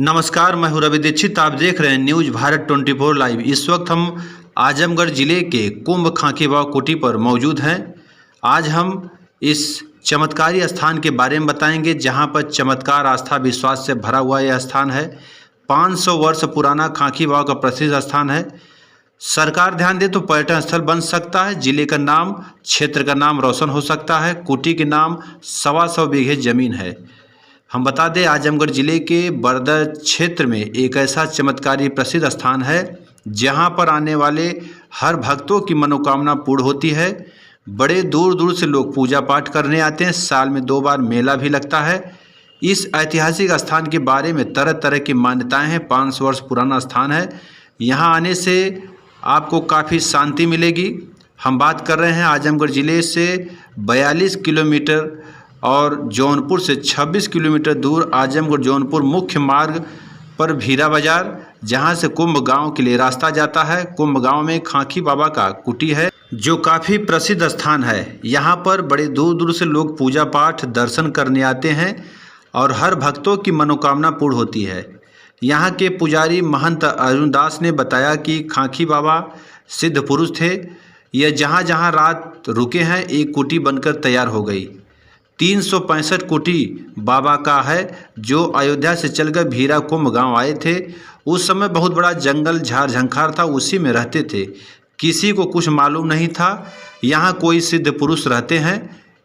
नमस्कार, मैं हूं रवि दीक्षित। आप देख रहे हैं न्यूज भारत 24 लाइव। इस वक्त हम आजमगढ़ जिले के कुंभ खांकीबाव कुटी पर मौजूद हैं। आज हम इस चमत्कारी स्थान के बारे में बताएंगे, जहां पर चमत्कार, आस्था, विश्वास से भरा हुआ यह स्थान है। 500 वर्ष पुराना खांकीबाव का प्रसिद्ध स्थान है। सरकार ध्यान दे तो पर्यटन स्थल बन सकता है। जिले का नाम, क्षेत्र का नाम रोशन हो सकता है। कुटी के नाम 125 बीघे जमीन है। हम बता दें, आजमगढ़ जिले के बरदर क्षेत्र में एक ऐसा चमत्कारी प्रसिद्ध स्थान है जहां पर आने वाले हर भक्तों की मनोकामना पूर्ण होती है। बड़े दूर दूर से लोग पूजा पाठ करने आते हैं। साल में 2 बार मेला भी लगता है। इस ऐतिहासिक स्थान के बारे में तरह तरह की मान्यताएं हैं। 500 वर्ष पुराना स्थान है। यहां आने से आपको काफ़ी शांति मिलेगी। हम बात कर रहे हैं आजमगढ़ जिले से 42 किलोमीटर और जौनपुर से 26 किलोमीटर दूर आजमगढ़ जौनपुर मुख्य मार्ग पर भीरा बाजार, जहां से कुंभ गांव के लिए रास्ता जाता है। कुंभ गांव में खांकी बाबा का कुटी है, जो काफ़ी प्रसिद्ध स्थान है। यहां पर बड़े दूर दूर से लोग पूजा पाठ, दर्शन करने आते हैं और हर भक्तों की मनोकामना पूर्ण होती है। यहाँ के पुजारी महंत अर्जुन दास ने बताया कि खांकी बाबा सिद्ध पुरुष थे। यह जहाँ जहाँ रात रुके हैं, एक कुटी बनकर तैयार हो गई। 365 कुटी बाबा का है, जो अयोध्या से चलकर भीरा कुंभ गांव आए थे। उस समय बहुत बड़ा जंगल झाड़ झंखार था, उसी में रहते थे। किसी को कुछ मालूम नहीं था यहाँ कोई सिद्ध पुरुष रहते हैं।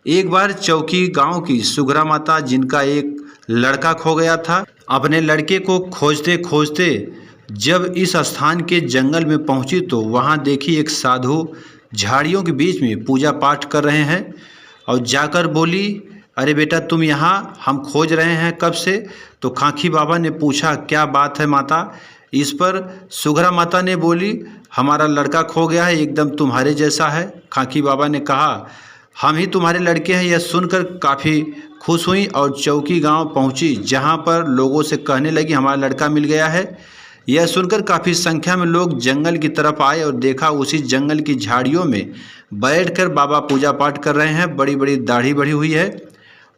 एक बार चौकी गांव की सुघरा माता, जिनका एक लड़का खो गया था, अपने लड़के को खोजते खोजते जब इस स्थान के जंगल में पहुंची तो वहां देखी एक साधु झाड़ियों के बीच में पूजा पाठ कर रहे हैं और जाकर बोली, अरे बेटा तुम यहाँ, हम खोज रहे हैं कब से। तो खांकी बाबा ने पूछा, क्या बात है माता। इस पर सुघरा माता ने बोली, हमारा लड़का खो गया है, एकदम तुम्हारे जैसा है। खांकी बाबा ने कहा, हम ही तुम्हारे लड़के हैं। यह सुनकर काफ़ी खुश हुई और चौकी गांव पहुंची, जहां पर लोगों से कहने लगी, हमारा लड़का मिल गया है। यह सुनकर काफ़ी संख्या में लोग जंगल की तरफ आए और देखा उसी जंगल की झाड़ियों में बैठकर बाबा पूजा पाठ कर रहे हैं। बड़ी बड़ी दाढ़ी बढ़ी हुई है।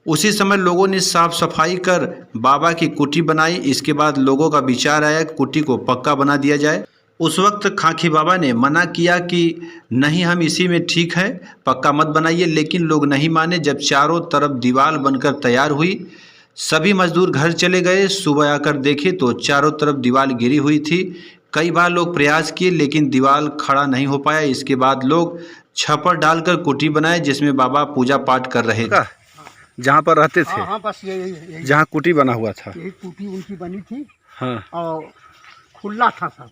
उसी समय लोगों ने साफ सफाई कर बाबा की कुटी बनाई। इसके बाद लोगों का विचार आया कि कुटी को पक्का बना दिया जाए। उस वक्त खांकी बाबा ने मना किया कि नहीं, हम इसी में ठीक है, पक्का मत बनाइए। लेकिन लोग नहीं माने। जब चारों तरफ दीवार बनकर तैयार हुई, सभी मजदूर घर चले गए। सुबह आकर देखे तो चारों तरफ दीवार गिरी हुई थी। कई बार लोग प्रयास किए लेकिन दीवार खड़ा नहीं हो पाया। इसके बाद लोग छप्पर डालकर कुटी बनाए, जिसमें बाबा पूजा पाठ कर रहे थे। जहाँ पर रहते थे? हाँ, बस यही जहाँ कुटी बना हुआ था, यही कुटी उनकी बनी थी। हाँ, और खुला था सब।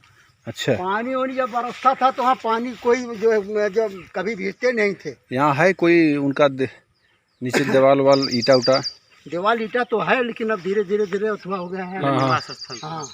अच्छा। पानी वानी जब बरसता था तो वहाँ पानी कोई जो कभी भीजते नहीं थे। यहाँ है कोई उनका नीचे दीवार वाल ईटा उटा? दीवार ईटा तो है, लेकिन अब धीरे धीरे धीरे अथवा हो गया है। हाँ, हाँ,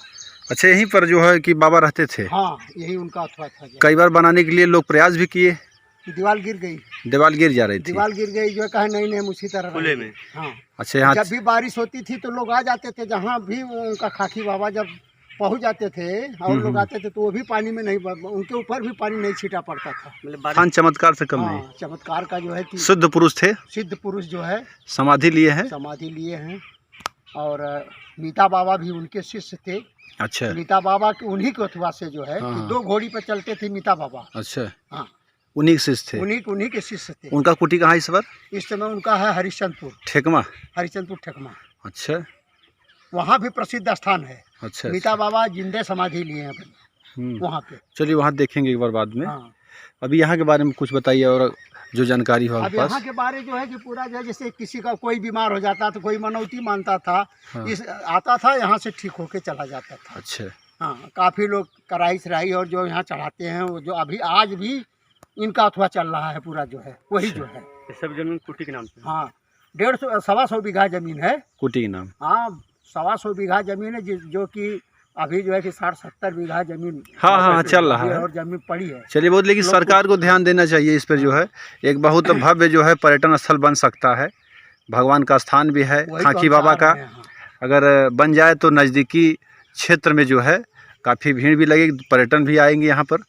अच्छा, यहीं पर जो है कि बाबा रहते थे? हाँ, यही उनका अथवा था। कई बार बनाने के लिए लोग प्रयास भी किए, दीवार गिर गई। दीवार गिर जा रही थी? दीवार गिर गई, जो कहा नहीं हम उसी तरह खुले में। हाँ, अच्छा। यहाँ जब भी बारिश होती थी तो लोग आ जाते थे, जहाँ भी उनका खाकी बाबा जब पहुंच जाते थे और लोग आते थे तो वो भी पानी में नहीं, उनके ऊपर भी पानी नहीं छीटा पड़ता था। मतलब चमत्कार से कम नहीं। चमत्कार का जो है कि सिद्ध पुरुष थे। सिद्ध पुरुष जो है समाधि लिए हैं। समाधि लिए हैं। और मीता बाबा भी उनके शिष्य थे। अच्छा। मीता बाबा के उन्हीं के अथवा से जो है कि 2 घोड़ी पर चलते थे मीता बाबा। अच्छा, हाँ, उन्हीं के शिष्य थे। उन्हीं के शिष्य थे। उनका कुटी कहाँ इस बार? इस समय उनका है हरिश्चंदपुर ठेकमा। अच्छा, वहाँ भी प्रसिद्ध स्थान है। अच्छा। मीता बाबा जिंदे समाधि लिए हैं वहाँ पे। चलिए, वहाँ देखेंगे एक बार बाद में। हाँ। अभी यहाँ के बारे में कुछ बताइए और जो जानकारी हो आपके अब पास। यहाँ के बारे जो है कि पूरा जो है, जैसे किसी का कोई बीमार हो जाता तो कोई मनौती मानता था। हाँ। इस आता था, यहाँ से ठीक होके चला जाता था। अच्छा। हाँ, काफ़ी लोग कढ़ाई सराई और जो यहाँ चढ़ाते हैं, वो जो अभी आज भी इनका अथवा चल रहा है पूरा जो है वही जो है। सब जमीन कुटी के नाम से? हाँ, 150 बीघा जमीन है कुटी के नाम। हाँ, 125 बीघा जमीन है, जो कि अभी जो है कि 60-70 बीघा जमीन। हाँ, चल रहा है और जमीन पड़ी है। चलिए, बहुत, लेकिन सरकार को ध्यान देना चाहिए इस पर। जो है एक बहुत भव्य जो है पर्यटन स्थल बन सकता है। भगवान का स्थान भी है खांकी बाबा का। अगर बन जाए तो नज़दीकी क्षेत्र में जो है काफ़ी भीड़ भी लगेगी, पर्यटन भी आएंगे यहाँ पर।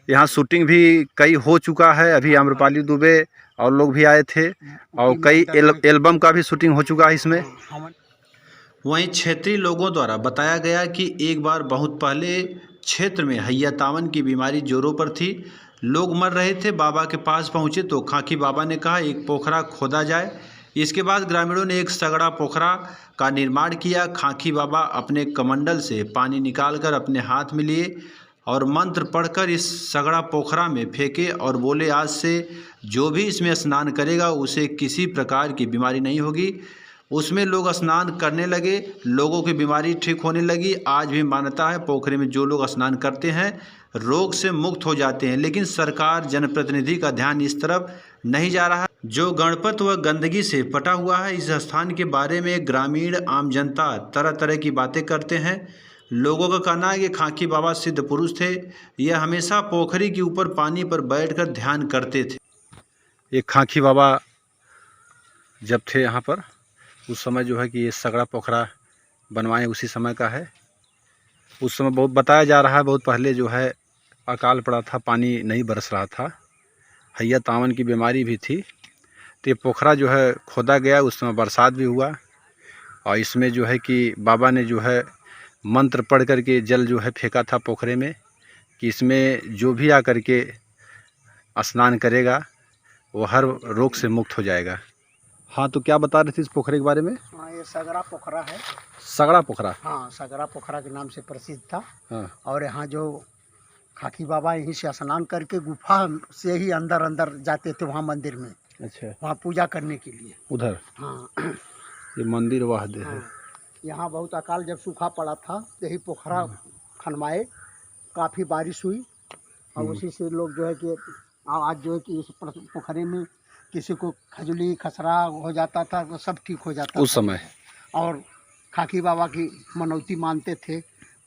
यहाँ शूटिंग भी कई हो चुका है। अभी आम्रपाली दुबे और लोग भी आए थे और कई एल्बम का भी शूटिंग हो चुका है इसमें। वहीं क्षेत्रीय लोगों द्वारा बताया गया कि एक बार बहुत पहले क्षेत्र में हैया-तावन की बीमारी जोरों पर थी। लोग मर रहे थे। बाबा के पास पहुंचे तो खाकी बाबा ने कहा एक पोखरा खोदा जाए। इसके बाद ग्रामीणों ने एक सगड़ा पोखरा का निर्माण किया। खाकी बाबा अपने कमंडल से पानी निकालकर अपने हाथ में लिए और मंत्र पढ़कर इस सगड़ा पोखरा में फेंके और बोले आज से जो भी इसमें स्नान करेगा उसे किसी प्रकार की बीमारी नहीं होगी। उसमें लोग स्नान करने लगे, लोगों की बीमारी ठीक होने लगी। आज भी मान्यता है पोखरे में जो लोग स्नान करते हैं रोग से मुक्त हो जाते हैं। लेकिन सरकार जनप्रतिनिधि का ध्यान इस तरफ नहीं जा रहा। जो गणपत व गंदगी से पटा हुआ है, इस स्थान के बारे में ग्रामीण आम जनता तरह तरह की बातें करते हैं। लोगों का कहना है कि खाकी बाबा सिद्ध पुरुष थे। यह हमेशा पोखरी के ऊपर पानी पर बैठकर ध्यान करते थे। ये खाकी बाबा जब थे यहाँ पर उस समय जो है कि ये सगड़ा पोखरा बनवाए उसी समय का है। उस समय बहुत बताया जा रहा है बहुत पहले जो है अकाल पड़ा था, पानी नहीं बरस रहा था, हैया-तावन की बीमारी भी थी। तो ये पोखरा जो है खोदा गया, उस समय बरसात भी हुआ और इसमें जो है कि बाबा ने जो है मंत्र पढ़ करके जल जो है फेंका था पोखरे में कि इसमें जो भी आकर के स्नान करेगा वो हर रोग से मुक्त हो जाएगा। हाँ, तो क्या बता रहे थे इस पोखरे के बारे में? हाँ, ये सगड़ा पोखरा है। सगड़ा पोखरा? हाँ, सगड़ा पोखरा के नाम से प्रसिद्ध था। हाँ। और यहाँ जो खाकी बाबा यहीं से स्नान करके गुफा से ही अंदर अंदर जाते थे वहाँ मंदिर में। अच्छा, वहाँ पूजा करने के लिए उधर? हाँ। ये मंदिर वाह दे है। हाँ, यहाँ बहुत अकाल जब सूखा पड़ा था यही पोखरा खनवाए, काफ़ी बारिश हुई और उसी से लोग जो है कि आज जो है कि इस पोखरे में किसी को खजुली खसरा हो जाता था वो सब ठीक हो जाता उस था। समय और खाकी बाबा की मनौती मानते थे,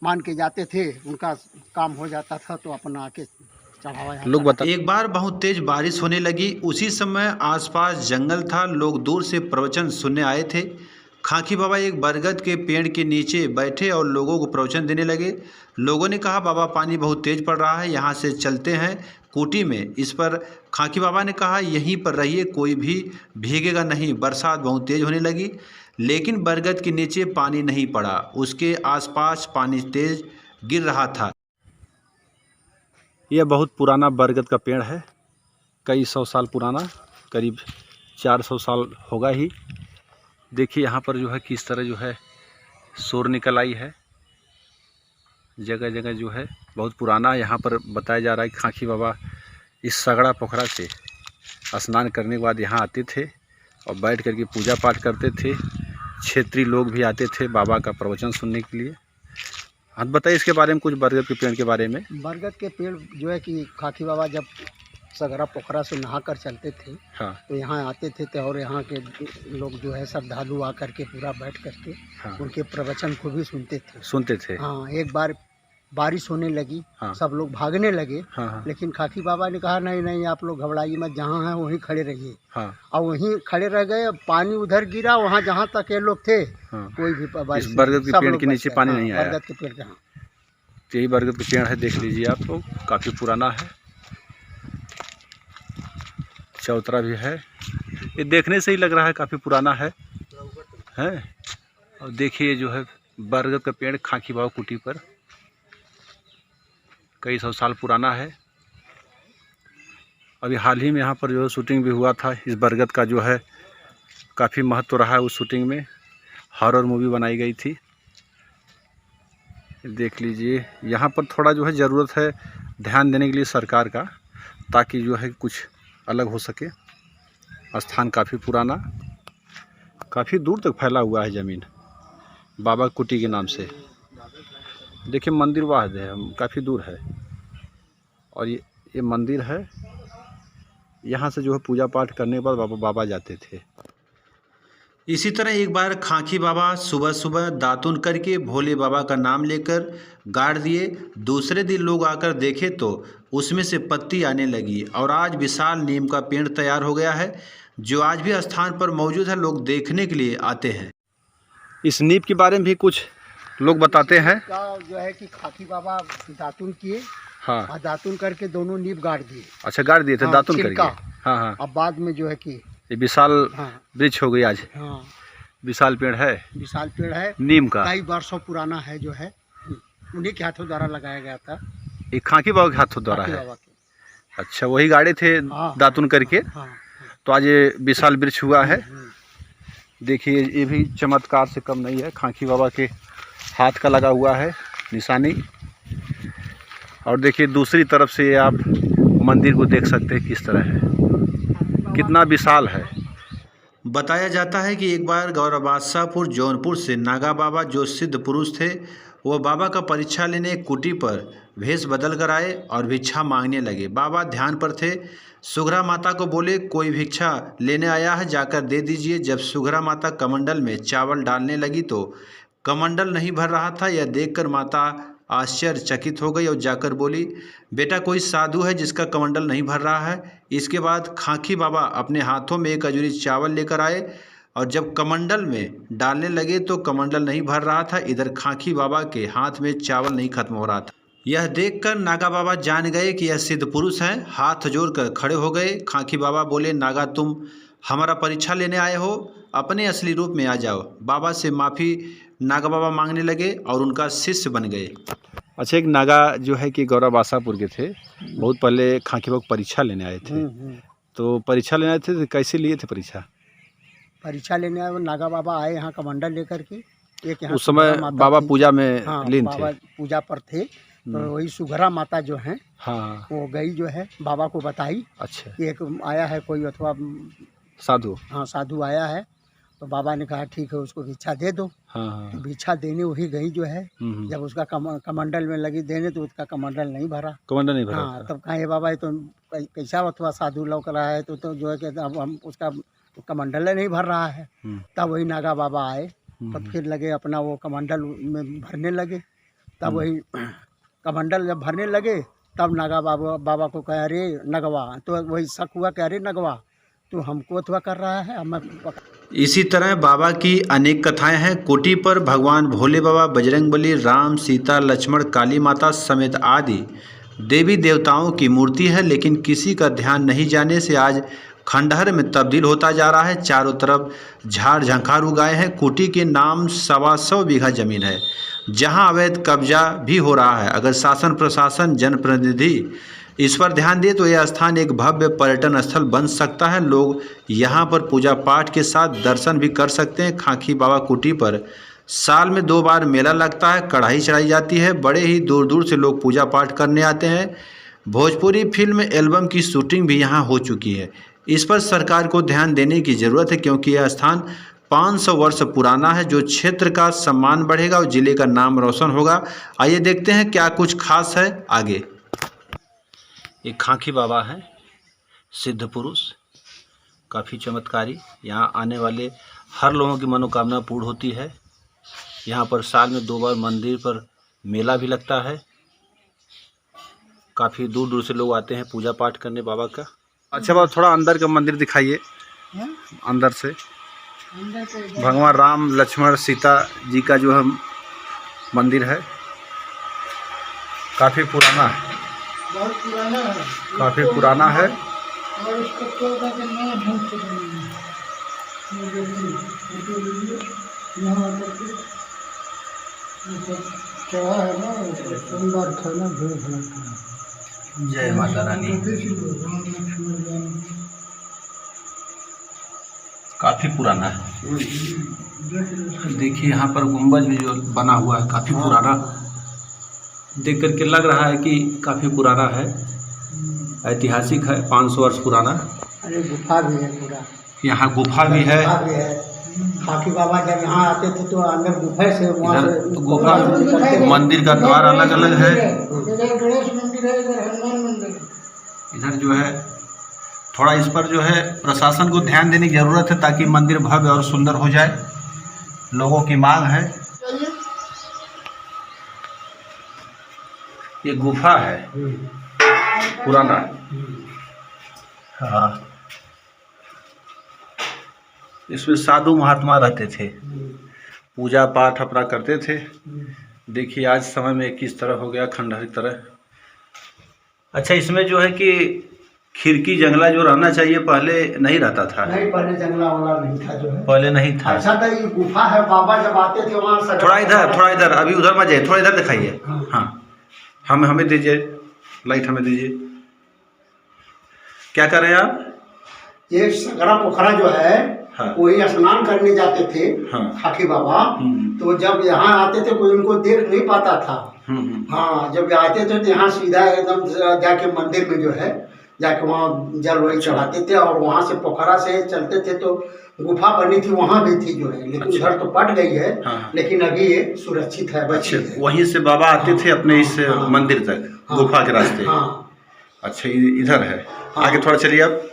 मान के जाते थे, उनका काम हो जाता था तो अपना आके चढ़ावा लोग बता। एक बार बहुत तेज बारिश होने लगी। उसी समय आसपास जंगल था। लोग दूर से प्रवचन सुनने आए थे। खाकी बाबा एक बरगद के पेड़ के नीचे बैठे और लोगों को प्रवचन देने लगे। लोगों ने कहा बाबा पानी बहुत तेज पड़ रहा है, यहाँ से चलते हैं कुटी में। इस पर खाकी बाबा ने कहा यहीं पर रहिए, कोई भी भीगेगा नहीं। बरसात बहुत तेज होने लगी लेकिन बरगद के नीचे पानी नहीं पड़ा, उसके आसपास पानी तेज गिर रहा था। यह बहुत पुराना बरगद का पेड़ है, कई सौ साल पुराना, करीब 400 साल होगा ही। देखिए यहाँ पर जो है किस तरह जो है शोर निकल आई है, जगह जगह जो है बहुत पुराना। यहाँ पर बताया जा रहा है कि खाकी बाबा इस सगड़ा पोखरा से स्नान करने के बाद यहाँ आते थे और बैठ करके पूजा पाठ करते थे। क्षेत्रीय लोग भी आते थे बाबा का प्रवचन सुनने के लिए। आप बताइए इसके बारे में कुछ, बरगद के पेड़ के बारे में। बरगद के पेड़ जो है कि खाकी बाबा जब सगरा पोखरा से नहा कर चलते थे हाँ। तो यहाँ आते थे और यहाँ के लोग जो है श्रद्धालु आकर के पूरा बैठ करके हाँ। उनके प्रवचन को भी सुनते थे। हाँ, एक बार बारिश होने लगी। हाँ। सब लोग भागने लगे। हाँ। लेकिन खाकी बाबा ने कहा नहीं नहीं आप लोग घबराइए मत, जहाँ हैं वहीं खड़े रहिए। हाँ। और वहीं खड़े रह गए, पानी उधर गिरा, वहाँ जहाँ तक ये लोग थे। हाँ। कोई भी बारिश, इस बरगद के पेड़ के नीचे पानी नहीं आया। बरगद के पेड़ के, हाँ, यही बरगद का पेड़ है, देख लीजिए आप लोग, काफ़ी पुराना है, चौतरा भी है। ये देखने से ही लग रहा है काफ़ी पुराना है। और देखिए जो है बरगद का पेड़ खाकी बाबा कुटी पर कई सौ साल पुराना है। अभी हाल ही में यहाँ पर जो है शूटिंग भी हुआ था। इस बरगद का जो है काफ़ी महत्व रहा है। उस शूटिंग में हॉरर मूवी बनाई गई थी। देख लीजिए यहाँ पर थोड़ा जो है ज़रूरत है ध्यान देने के लिए सरकार का, ताकि जो है कुछ अलग हो सके। स्थान काफ़ी पुराना, काफ़ी दूर तक फैला हुआ है ज़मीन, बाबा कुटी के नाम से। देखिए मंदिर वाहद है, काफ़ी दूर है और ये मंदिर है। यहाँ से जो है पूजा पाठ करने के बाद बाबा जाते थे। इसी तरह एक बार खाकी बाबा सुबह सुबह दातुन करके भोले बाबा का नाम लेकर गाड़ दिए। दूसरे दिन लोग आकर देखे तो उसमें से पत्ती आने लगी और आज विशाल नीम का पेड़ तैयार हो गया है, जो आज भी स्थान पर मौजूद है। लोग देखने के लिए आते हैं। इस नीम के बारे में भी कुछ लोग बताते हैं जो है कि खाकी बाबा दातुन किए। हाँ, दातुन करके दोनों नींव गाड़ दिए। अच्छा, गाड़ दिए थे। हाँ, दातुन करके। हाँ हाँ। अब बाद में जो है कि ये विशाल वृक्ष हो गई आज। हाँ। विशाल पेड़ है, विशाल पेड़ है नीम का, कई वर्षों पुराना है, जो है उन्हीं के हाथों द्वारा लगाया गया था। एक खाकी बाबा के हाथों द्वारा है। अच्छा, वही गाड़े थे हाँ, दातुन करके। हाँ, तो आज ये विशाल वृक्ष हुआ है। देखिए ये भी चमत्कार से कम नहीं है, खाकी बाबा के हाथ का लगा हुआ है निशानी। और देखिए दूसरी तरफ से आप मंदिर को देख सकते हैं किस तरह है, कितना विशाल है। बताया जाता है कि एक बार गौरव बादशाहपुर जौनपुर से नागा बाबा, जो सिद्ध पुरुष थे, वह बाबा का परीक्षा लेने एक कुटी पर भेष बदल कर आए और भिक्षा मांगने लगे। बाबा ध्यान पर थे। सुघरा माता को बोले, कोई भिक्षा लेने आया है, जाकर दे दीजिए। जब सुघरा माता कमंडल में चावल डालने लगी तो कमंडल नहीं भर रहा था। यह देखकर माता आश्चर्यचकित हो गई और जाकर बोली, बेटा कोई साधु है जिसका कमंडल नहीं भर रहा है। इसके बाद खाकी बाबा अपने हाथों में एक अजूरी चावल लेकर आए और जब कमंडल में डालने लगे तो कमंडल नहीं भर रहा था। इधर खाकी बाबा के हाथ में चावल नहीं खत्म हो रहा था। यह देखकर नागा बाबा जान गए कि यह सिद्ध पुरुष हैं। हाथ जोड़कर खड़े हो गए। खाकी बाबा बोले, नागा तुम हमारा परीक्षा लेने आए हो, अपने असली रूप में आ जाओ। बाबा से माफ़ी नागा बाबा मांगने लगे और उनका शिष्य बन गए। अच्छा, एक नागा जो है कि गौरव बादशाहपुर के थे, बहुत पहले खाकी बाबा परीक्षा लेने आए थे। तो परीक्षा लेने आए थे तो कैसे लिए थे परीक्षा? परीक्षा लेने आए, वो नागा बाबा आए यहाँ कमंडल लेकर के। एक यहाँ उस समय बाबा पूजा में लीन थे, बाबा पूजा पर थे। तो वही सुघरा माता जो है, हाँ, वो गई जो है बाबा को बताई। अच्छा, कि एक आया है कोई अथवा साधु, हाँ साधु आया है। तो बाबा ने कहा ठीक है, उसको भिक्षा दे दो। हाँ। तो भिक्षा देने वही गई जो है। जब उसका कमंडल में लगी देने तो उसका कमंडल नहीं भरा। कमंडल नहीं भरा। हाँ, तब कहा बाबा ये तो कैसा अथवा साधु लौक रहा है, तो जो है कि अब हम उसका कमंडल नहीं भर रहा है। तब वही नागा बाबा आए, तब फिर लगे अपना वो कमंडल में भरने लगे। तब वही कमंडल जब भरने लगे तब नागा बाबा को कहा, अरे नगवा, तो वही शक हुआ कि अरे नगवा तो हमको अथवा कर रहा है। हम इसी तरह बाबा की अनेक कथाएं हैं। कोटी पर भगवान भोले बाबा, बजरंगबली, राम, सीता, लक्ष्मण, काली माता समेत आदि देवी देवताओं की मूर्ति है, लेकिन किसी का ध्यान नहीं जाने से आज खंडहर में तब्दील होता जा रहा है। चारों तरफ झाड़ झंखार उगाए हैं। कोटी के नाम 125 बीघा जमीन है, जहां अवैध कब्जा भी हो रहा है। अगर शासन प्रशासन जनप्रतिनिधि इस पर ध्यान दे तो यह स्थान एक भव्य पर्यटन स्थल बन सकता है। लोग यहाँ पर पूजा पाठ के साथ दर्शन भी कर सकते हैं। खाकी बाबा कुटी पर साल में 2 बार मेला लगता है, कढ़ाई चढ़ाई जाती है, बड़े ही दूर दूर से लोग पूजा पाठ करने आते हैं। भोजपुरी फिल्म एल्बम की शूटिंग भी यहाँ हो चुकी है। इस पर सरकार को ध्यान देने की ज़रूरत है, क्योंकि यह स्थान 500 वर्ष पुराना है। जो क्षेत्र का सम्मान बढ़ेगा और जिले का नाम रोशन होगा। आइए देखते हैं क्या कुछ खास है आगे। एक खाकी बाबा हैं, सिद्ध पुरुष, काफ़ी चमत्कारी। यहाँ आने वाले हर लोगों की मनोकामना पूर्ण होती है। यहाँ पर साल में 2 बार मंदिर पर मेला भी लगता है। काफ़ी दूर दूर से लोग आते हैं पूजा पाठ करने बाबा का। अच्छा बाबा, थोड़ा अंदर का मंदिर दिखाइए। अंदर से भगवान राम, लक्ष्मण, सीता जी का जो है मंदिर है, काफ़ी पुराना है, बहुत पुराना है, काफ़ी पुराना है। और इसको तोड़कर के नया ढंग से बनाया है ना, सोमवार खाना भोग लगता है। जय माता रानी। काफ़ी पुराना है। देखिए यहाँ पर गुंबज भी जो बना हुआ है काफ़ी पुराना, देख करके लग रहा है कि काफ़ी पुराना है, ऐतिहासिक है, 500 वर्ष पुराना। अरे गुफा भी है पूरा, यहाँ गुफा भी है। खाकी बाबा जब यहाँ आते थे तो अंदर गुफा से, गुफा मंदिर का द्वार अलग अलग है। इधर गणेश मंदिर है, इधर हनुमान मंदिर है। इधर जो है थोड़ा इस पर जो है प्रशासन को ध्यान देने की ज़रूरत है, ताकि मंदिर भव्य और सुंदर हो जाए, लोगों की मांग है। ये गुफा है पुराना। हाँ, इसमें साधु महात्मा रहते थे, पूजा पाठ अपना करते थे। देखिए आज समय में किस तरह हो गया, खंडहर की तरह। अच्छा, इसमें जो है कि खिड़की जंगला जो रहना चाहिए पहले नहीं रहता था। नहीं, पहले जंगला वाला नहीं था जो है, पहले नहीं था। अच्छा था, ये गुफा है, बाबा जब आते थे वहाँ थोड़ा इधर अभी उधर मत जाइए, थोड़ा इधर दिखाइए। हाँ, हमें दीजिए लाइट, हमें दीजिए। क्या कर रहे हैं आप? ये सगरा पोखरा जो है, हाँ, वही स्नान करने जाते थे, हाँ, खाकी बाबा। तो जब यहाँ आते थे कोई उनको देख नहीं पाता था। हाँ, जब आते थे तो यहाँ सीधा एकदम जाके मंदिर में जो है जाके वहाँ जल वही चढ़ाते थे, और वहाँ से पोखरा से चलते थे तो गुफा बनी थी, वहाँ भी थी जो है, लेकिन घर तो पट गई है। हाँ। लेकिन अभी ये सुरक्षित है, बची है। वहीं से बाबा आते थे अपने इस मंदिर तक, गुफा के रास्ते। हाँ। अच्छा, इधर है। आगे थोड़ा चलिए आप।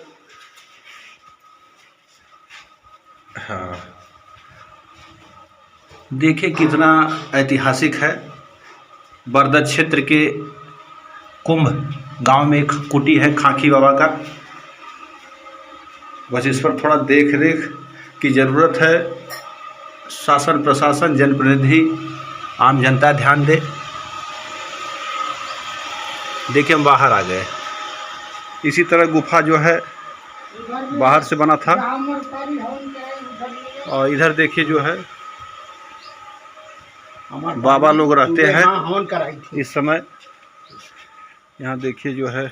हाँ, देखिए कितना ऐतिहासिक है। बरदत क्षेत्र के कुंभ गांव में एक कुटी है खाकी बाबा का। बस इस पर थोड़ा देख रेख की ज़रूरत है। शासन प्रशासन जनप्रतिनिधि आम जनता ध्यान दे। देखिए हम बाहर आ गए। इसी तरह गुफा जो है बाहर से बना था, और इधर देखिए जो है बाबा लोग रहते हैं इस समय। यहाँ देखिए जो है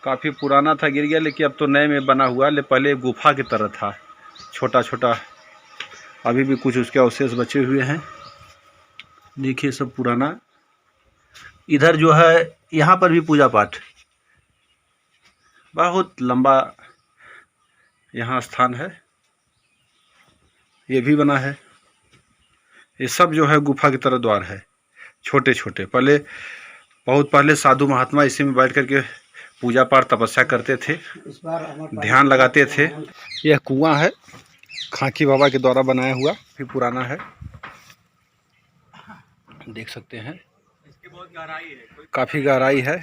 काफ़ी पुराना था, गिर गया, लेकिन अब तो नए में बना हुआ है। पहले गुफा की तरह था, छोटा छोटा। अभी भी कुछ उसके अवशेष बचे हुए हैं। देखिए सब पुराना। इधर जो है यहाँ पर भी पूजा पाठ, बहुत लंबा यहाँ स्थान है। ये भी बना है। ये सब जो है गुफा की तरह द्वार है, छोटे छोटे। पहले बहुत पहले साधु महात्मा इसी में बैठ करके पूजा पाठ तपस्या करते थे, ध्यान लगाते थे। यह कुआं है खाकी बाबा के द्वारा बनाया हुआ, भी पुराना है, देख सकते हैं। इसकी बहुत गहराई है, काफ़ी गहराई है।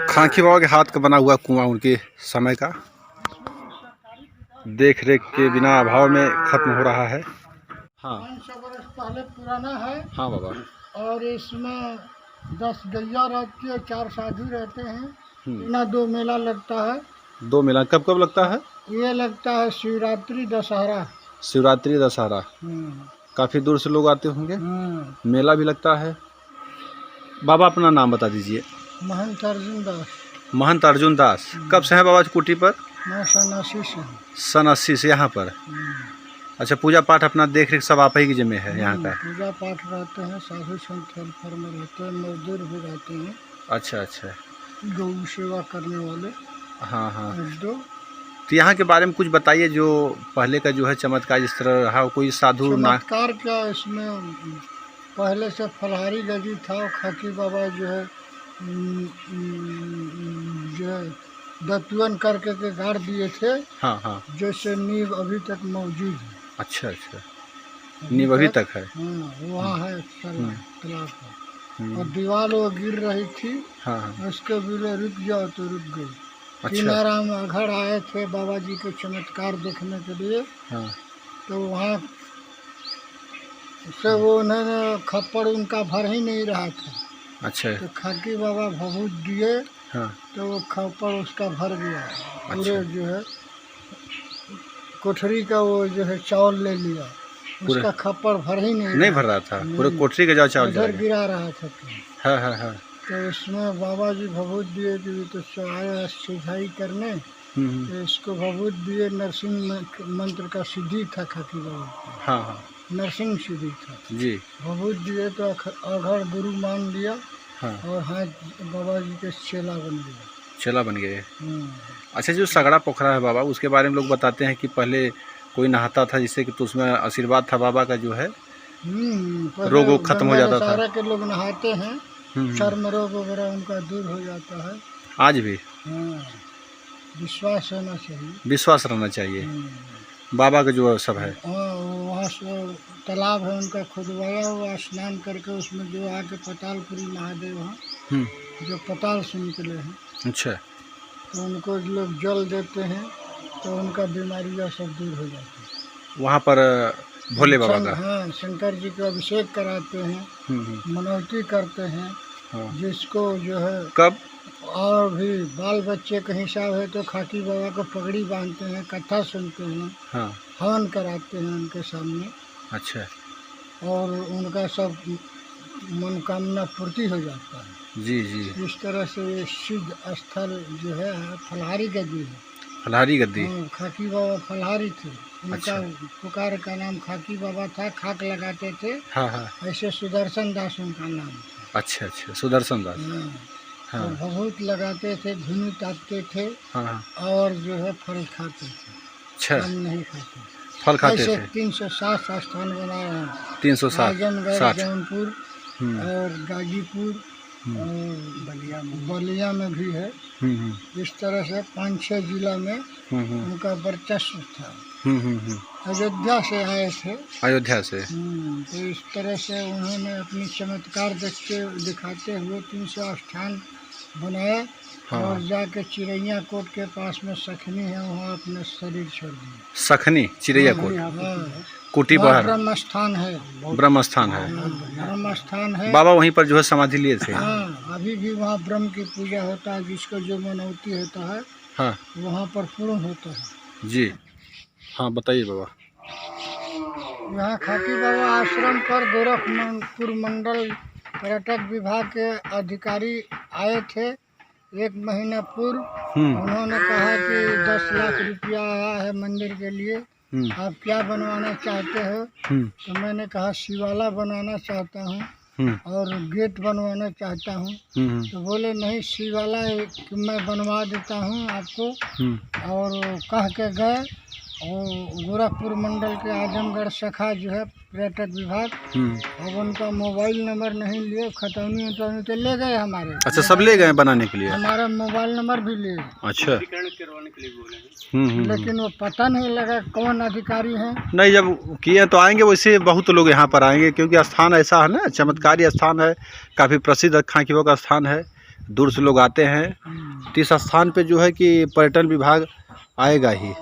खाकी बाबा के हाथ का बना हुआ कुआं, उनके समय का। देख रेख के बिना अभाव में खत्म हो रहा है। हाँ, 500 वर्ष पहले पुराना है। हाँ बाबा। और इसमें 10 गैया रहती है, 4 साधु रहते हैं। ना 2 मेला लगता है। 2 मेला कब कब लगता है? ये लगता है शिवरात्रि दशहरा। शिवरात्रि दशहरा। काफ़ी दूर से लोग आते होंगे। मेला भी लगता है। बाबा अपना नाम बता दीजिए। महंत अर्जुन दास। महंत अर्जुन दास। कब से है बाबा कुटी पर? मैं सन 80 से। सन 80 से यहाँ पर। अच्छा, पूजा पाठ अपना देख रेख सब आप ही की जिम्मे है यहाँ का? पूजा पाठ रहते हैं, साधु संत हेल्पर में रहते हैं, मजदूर भी रहते हैं। अच्छा अच्छा। गौ सेवा करने वाले। हाँ हाँ। तो यहाँ के बारे में कुछ बताइए, जो पहले का जो है चमत्कार जिस तरह रहा। कोई साधु चमत्कार क्या, इसमें पहले से फलहारी गजी था। खाकी बाबा जो है दत्वन करके के गाड़ दिए थे। हाँ हाँ। जैसे नींव अभी तक मौजूद है। अच्छा अच्छा, नींव अभी तक है। हाँ, वहाँ है तालाब है। और दीवार वो गिर रही थी। हाँ, उसके बोले रुक जाओ तो रुक गई। अच्छा। किनारा में अघड़ आए थे बाबा जी के चमत्कार देखने के लिए। हाँ। तो वहाँ से वो उन्होंने खप्पड़ उनका भर ही नहीं रहा था। अच्छा। तो खाकी बाबा भभूत दिए। हाँ। तो वो खप्पड़ उसका भर गया। अच्छा। पूरे जो है कोठरी का वो जो है चावल ले लिया, उसका खप्पड़ भर ही नहीं भर रहा था। पूरे कोठरी का चावल गिरा रहा था। हाँ हाँ हाँ। तो इसमें बाबा जी भभूत दिए कि तो आया सिधाई करने। तो इसको भभूत दिए। नरसिंह मंत्र का सिद्धि था खाकी बाबा। हाँ हाँ, नरसिंह सिद्धि था जी। भभूत दिए तो अघड़ गुरु मान लिया। हाँ। और हाथ बाबा जी के चेला बन गया। चेला बन गए। अच्छा, जो सगड़ा पोखरा है बाबा, उसके बारे में लोग बताते हैं कि पहले कोई नहाता था जिससे कि तो उसमें आशीर्वाद था बाबा का, जो है रोग खत्म हो जाता था। सारा के लोग नहाते हैं, चर्म रोग वगैरह उनका दूर हो जाता है आज भी। विश्वास होना चाहिए। विश्वास रहना चाहिए बाबा का जो सब है। वहाँ से तालाब है उनका खुदवाया हुआ, स्नान करके उसमें जो आके पतालपुरी महादेव हैं, जो पताल से निकले हैं। अच्छा। तो उनको लोग जल देते हैं तो उनका बीमारियाँ सब दूर हो जाती है। वहाँ पर भोले बाबा का। हाँ, शंकर जी का अभिषेक कराते हैं, मनौती करते हैं। जिसको जो है कब? और भी बाल बच्चे का हिसाब है तो खाकी बाबा को पगड़ी बांधते हैं, कथा सुनते हैं, हवन कराते हैं उनके सामने। अच्छा। और उनका सब मनोकामना पूर्ति हो जाता है। जी जी। इस तरह से ये सिद्ध स्थल जो है फलहारी गद्दी है। फलहारी गद्दी। खाकी बाबा फलहारी थे। उनका अच्छा। पुकार का नाम खाकी बाबा था, खाक लगाते थे। हाँ। ऐसे सुदर्शन दास उनका नाम था। अच्छा, सुदर्शन दास। और भभूत लगाते थे, धुनी तापते थे। और जो है फल खाते थे। अच्छा। हम नहीं खाते, फल खाते थे। 307 स्थान बनाए हैं। 307। आजमगढ़, जौनपुर और गाजीपुर और बलिया में भी है। इस तरह से 5-6 जिला में उनका वर्चस्व था। अयोध्या से आए थे। अयोध्या से। तो इस तरह से उन्होंने अपनी चमत्कार दिखाते हुए 300 स्थान बनाए। और जाके चिड़ैया कोट के पास में सखनी है, वहाँ अपने शरीर छोड़ दिए। सखनी चिड़ैया कोट कोटी पर ब्रह्म स्थान है। ब्रह्म स्थान है। ब्रह्म स्थान है। बाबा वहीं पर जो है समाधि लिए थे। अभी भी वहाँ ब्रह्म की पूजा होता है, जिसको जो मनौती होता है वहाँ पर पूर्ण होता है। जी हाँ, बताइए बाबा। यहाँ खाकी बाबा आश्रम पर गोरखपुर मंडल पर्यटक विभाग के अधिकारी आए थे 1 महीना पूर्व। उन्होंने कहा कि 10 लाख रुपया आया है मंदिर के लिए, आप क्या बनवाना चाहते हो? तो मैंने कहा शिवाला बनाना चाहता हूँ और गेट बनवाना चाहता हूँ। तो बोले नहीं, शिवाला मैं बनवा देता हूँ आपको। और कह के गए। और गोरखपुर मंडल के आजमगढ़ शाखा जो है पर्यटक विभाग, अब उनका मोबाइल नंबर नहीं लिए, खतौनी तो ले गए हमारे। अच्छा, सब ले गए बनाने के लिए? हमारा मोबाइल नंबर भी ले। अच्छा। लेकिन वो पता नहीं लगा कौन अधिकारी हैं। नहीं, जब किए तो आएंगे, वैसे बहुत लोग यहाँ पर आएंगे क्योंकि स्थान ऐसा है ना, चमत्कारी स्थान है, काफ़ी प्रसिद्ध खाकी बाबा का स्थान है, दूर से लोग आते हैं। तो इस स्थान पे जो है कि पर्यटन विभाग आएगा ही।